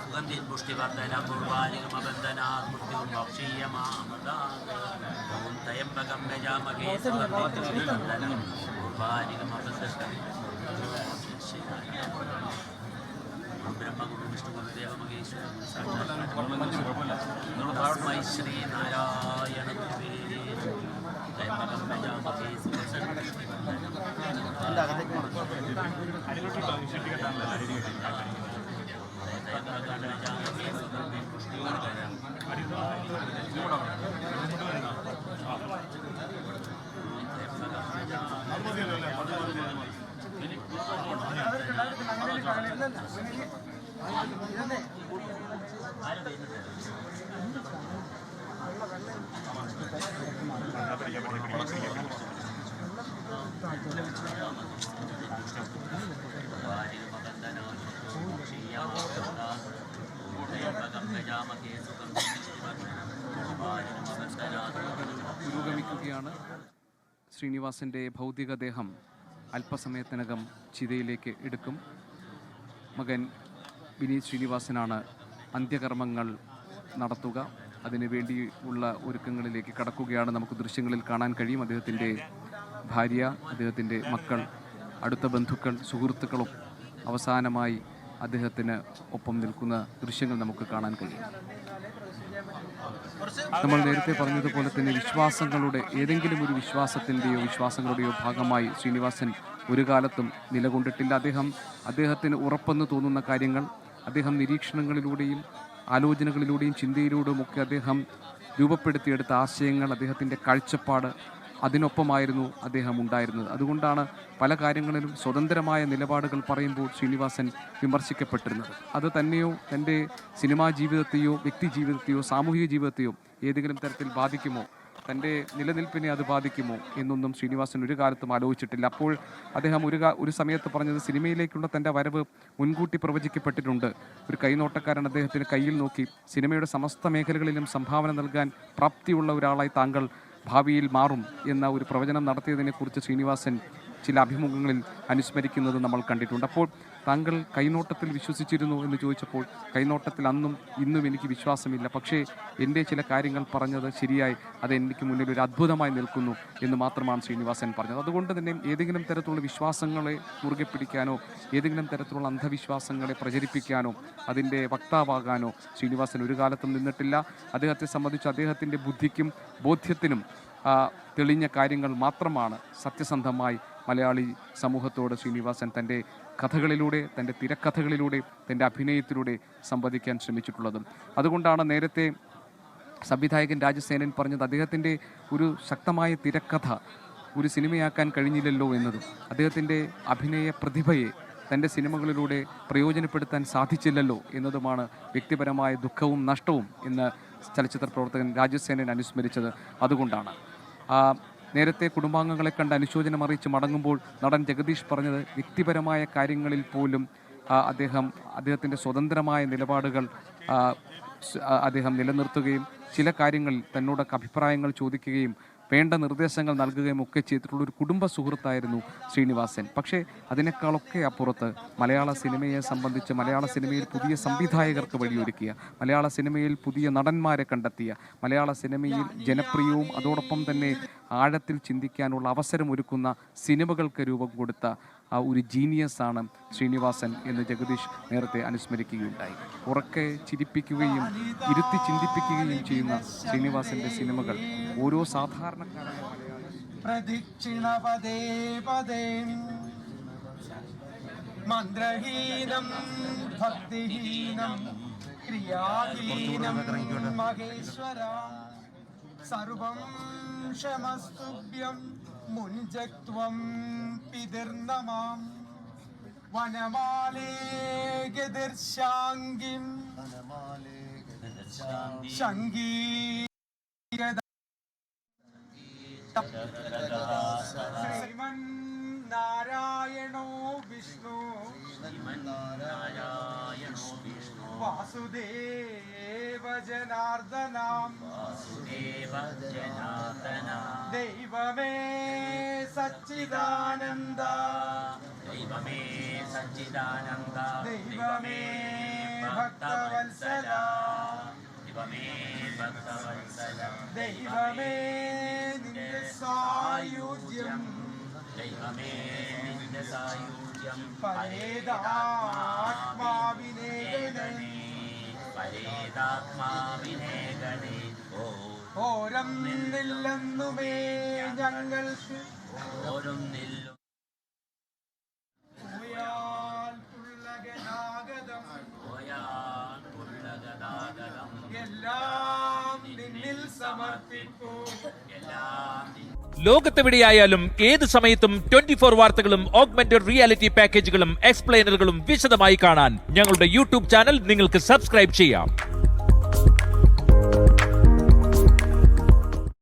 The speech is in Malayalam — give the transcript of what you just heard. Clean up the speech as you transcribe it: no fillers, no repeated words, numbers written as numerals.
സുഗന്ധിൻ പുഷ്ടിവർദ്ധന പൂർവാലികമബന്ധനാത് മൃത്യും ഭക്ഷീയമാമദാത് ഓം ത്രയംബകം യജാമഹേ സുഗന്ധിൻ പുഷ്ടിവർദ്ധന പൂർവാലികമബന്ധനാത് ബ്രഹ്മഗുരു വിഷ്ണുഗുരുദേവ മഹേശ്വരൻ തസ്മൈ ശ്രീ നാരായണ ഗുരുവേ ത്രയംബകം യജാമഹേ സുഗന്ധിൻ പുരോഗമിക്കുകയാണ്. ശ്രീനിവാസൻ്റെ ഭൗതികദേഹം അല്പസമയത്തിനകം ചിതയിലേക്ക് എടുക്കും. മകൻ വിനീത് ശ്രീനിവാസനാണ് അന്ത്യകർമ്മങ്ങൾ നടത്തുക. അതിനുവേണ്ടി ഉള്ള ഒരുക്കങ്ങളിലേക്ക് കടക്കുകയാണ്. നമുക്ക് ദൃശ്യങ്ങളിൽ കാണാൻ കഴിയും. അദ്ദേഹത്തിൻ്റെ ഭാര്യ, അദ്ദേഹത്തിൻ്റെ മക്കൾ, അടുത്ത ബന്ധുക്കൾ, സുഹൃത്തുക്കളും അവസാനമായി അദ്ദേഹത്തിന് ഒപ്പം നിൽക്കുന്ന ദൃശ്യങ്ങൾ നമുക്ക് കാണാൻ കഴിയും. നമ്മൾ നേരത്തെ പറഞ്ഞതുപോലെ തന്നെ വിശ്വാസങ്ങളുടെ ഏതെങ്കിലും ഒരു വിശ്വാസങ്ങളുടെയോ ഭാഗമായി ശ്രീനിവാസൻ ഒരു കാലത്തും നിലകൊണ്ടിട്ടില്ല. അദ്ദേഹത്തിന് ഉറപ്പെന്ന് തോന്നുന്ന കാര്യങ്ങൾ അദ്ദേഹം നിരീക്ഷണങ്ങളിലൂടെയും ആലോചനകളിലൂടെയും ചിന്തയിലൂടെയും ഒക്കെ അദ്ദേഹം രൂപപ്പെടുത്തിയെടുത്ത ആശയങ്ങൾ, അദ്ദേഹത്തിൻ്റെ കാഴ്ചപ്പാട്, അതിനൊപ്പമായിരുന്നു അദ്ദേഹം ഉണ്ടായിരുന്നത്. അതുകൊണ്ടാണ് പല കാര്യങ്ങളിലും സ്വതന്ത്രമായ നിലപാടുകൾ പറയുമ്പോൾ ശ്രീനിവാസൻ വിമർശിക്കപ്പെട്ടിരുന്നത്. അത് തന്നെയോ തൻ്റെ സിനിമാ ജീവിതത്തെയോ വ്യക്തി ജീവിതത്തെയോ സാമൂഹിക ജീവിതത്തെയോ ഏതെങ്കിലും തരത്തിൽ ബാധിക്കുമോ, തൻ്റെ നിലനിൽപ്പിനെ അത് ബാധിക്കുമോ എന്നൊന്നും ശ്രീനിവാസൻ ഒരു കാലത്തും ആലോചിച്ചിട്ടില്ല. അപ്പോൾ അദ്ദേഹം ഒരു സമയത്ത് പറഞ്ഞത് സിനിമയിലേക്കുള്ള തൻ്റെ വരവ് മുൻകൂട്ടി പ്രവചിക്കപ്പെട്ടിട്ടുണ്ട്. ഒരു കൈനോട്ടക്കാരൻ അദ്ദേഹത്തിന് കയ്യിൽ നോക്കി സിനിമയുടെ സമസ്ത മേഖലകളിലും സംഭാവന നൽകാൻ പ്രാപ്തിയുള്ള ഒരാളായി താങ്കൾ ഭാവിയിൽ മാറും എന്ന ഒരു പ്രവചനം നടത്തിയതിനെക്കുറിച്ച് ശ്രീനിവാസൻ ചില അഭിമുഖങ്ങളിൽ അനുസ്മരിക്കുന്നത് നമ്മൾ കണ്ടിട്ടുണ്ട്. അപ്പോൾ താങ്കൾ കൈനോട്ടത്തിൽ വിശ്വസിച്ചിരുന്നു എന്ന് ചോദിച്ചപ്പോൾ കൈനോട്ടത്തിൽ അന്നും ഇന്നും എനിക്ക് വിശ്വാസമില്ല, പക്ഷേ എൻ്റെ ചില കാര്യങ്ങൾ പറഞ്ഞത് ശരിയായി, അത് എനിക്ക് മുന്നിൽ ഒരു അത്ഭുതമായി നിൽക്കുന്നു എന്ന് മാത്രമാണ് ശ്രീനിവാസൻ പറഞ്ഞത്. അതുകൊണ്ട് തന്നെ ഏതെങ്കിലും തരത്തിലുള്ള വിശ്വാസങ്ങളെ മുറുകെ പിടിക്കാനോ ഏതെങ്കിലും തരത്തിലുള്ള അന്ധവിശ്വാസങ്ങളെ പ്രചരിപ്പിക്കാനോ അതിൻ്റെ വക്താവാകാനോ ശ്രീനിവാസൻ ഒരു കാലത്തും നിന്നിട്ടില്ല. അദ്ദേഹത്തെ സംബന്ധിച്ച് അദ്ദേഹത്തിൻ്റെ ബുദ്ധിക്കും ബോധ്യത്തിനും തെളിഞ്ഞ കാര്യങ്ങൾ മാത്രമാണ് സത്യസന്ധമായി മലയാളി സമൂഹത്തോട് ശ്രീനിവാസൻ തൻ്റെ കഥകളിലൂടെ, തൻ്റെ തിരക്കഥകളിലൂടെ, തൻ്റെ അഭിനയത്തിലൂടെ സംവദിക്കാൻ ശ്രമിച്ചിട്ടുള്ളതും. അതുകൊണ്ടാണ് നേരത്തെ സംവിധായകൻ രാജസേനൻ പറഞ്ഞത് അദ്ദേഹത്തിൻ്റെ ഒരു ശക്തമായ തിരക്കഥ ഒരു സിനിമയാക്കാൻ കഴിഞ്ഞില്ലല്ലോ എന്നതും, അദ്ദേഹത്തിൻ്റെ അഭിനയ പ്രതിഭയെ തൻ്റെ സിനിമകളിലൂടെ പ്രയോജനപ്പെടുത്താൻ സാധിച്ചില്ലല്ലോ എന്നതുമാണ് വ്യക്തിപരമായ ദുഃഖവും നഷ്ടവും എന്ന് ചലച്ചിത്ര പ്രവർത്തകൻ രാജസേനൻ അനുസ്മരിച്ചത്. അതുകൊണ്ടാണ് നേരത്തെ കുടുംബാംഗങ്ങളെ കണ്ട് അനുശോചനം അറിയിച്ച് മടങ്ങുമ്പോൾ നടൻ ജഗദീഷ് പറഞ്ഞത് വ്യക്തിപരമായ കാര്യങ്ങളിൽ പോലും അദ്ദേഹത്തിൻ്റെ സ്വതന്ത്രമായ നിലപാടുകൾ അദ്ദേഹം നിലനിർത്തുകയും ചില കാര്യങ്ങളിൽ തന്നോടൊക്കെ അഭിപ്രായങ്ങൾ ചോദിക്കുകയും വേണ്ട നിർദ്ദേശങ്ങൾ നൽകുകയും ഒക്കെ ചെയ്തിട്ടുള്ള ഒരു കുടുംബ സുഹൃത്തായിരുന്നു ശ്രീനിവാസൻ. പക്ഷേ അതിനേക്കാളൊക്കെ അപ്പുറത്ത് മലയാള സിനിമയെ സംബന്ധിച്ച് മലയാള സിനിമയിൽ പുതിയ സംവിധായകർക്ക് വഴിയൊരുക്കിയ, മലയാള സിനിമയിൽ പുതിയ നടന്മാരെ കണ്ടെത്തിയ, മലയാള സിനിമയിൽ ജനപ്രിയവും അതോടൊപ്പം തന്നെ ആഴത്തിൽ ചിന്തിക്കാനുള്ള അവസരമൊരുക്കുന്ന സിനിമകൾക്ക് രൂപം കൊടുത്ത ഒരു ജീനിയസാണ് ശ്രീനിവാസൻ എന്ന് ജഗദീഷ് നേരത്തെ അനുസ്മരിക്കുകയുണ്ടായി. ഉറക്കെ ചിരിപ്പിക്കുകയും ഇരുത്തി ചിന്തിപ്പിക്കുകയും ചെയ്യുന്ന ശ്രീനിവാസന്റെ സിനിമകൾ ഓരോ സാധാരണക്കാരായ മന്ത്രഹീനം ഭക്തിഹീനം ക്രിയാഹീനം മഹേശ്വര സർവം ക്ഷമസ്തുഭ്യം മുഞ്ചത്വം പിതർനമാം വനമാലേ ഗതിർശാംഗിം ശംഗീ നാരായണോ വിഷ്ണു വാസുദേവ ജനാർദ്ദനം ദൈവമേ സച്ചിദാനന്ദ ദൈവമേ ഭക്തവത്സല ദൈവമേ നിന്റെ സായുജ്യം പരേതാത്മാവിനെ ഓരം നില്ലെന്നുമേ ഞങ്ങൾക്ക് എല്ലാം നിന്നിൽ സമർപ്പിക്കൂ. ലോകത്തെവിടെയായാലും ഏത് സമയത്തും 24 വാർത്തകളും ഓഗ്മെന്റഡ് റിയാലിറ്റി പാക്കേജുകളും എക്സ്പ്ലെയിനറുകളും വിശദമായി കാണാൻ ഞങ്ങളുടെ യൂട്യൂബ് ചാനൽ നിങ്ങൾക്ക് സബ്സ്ക്രൈബ് ചെയ്യാം.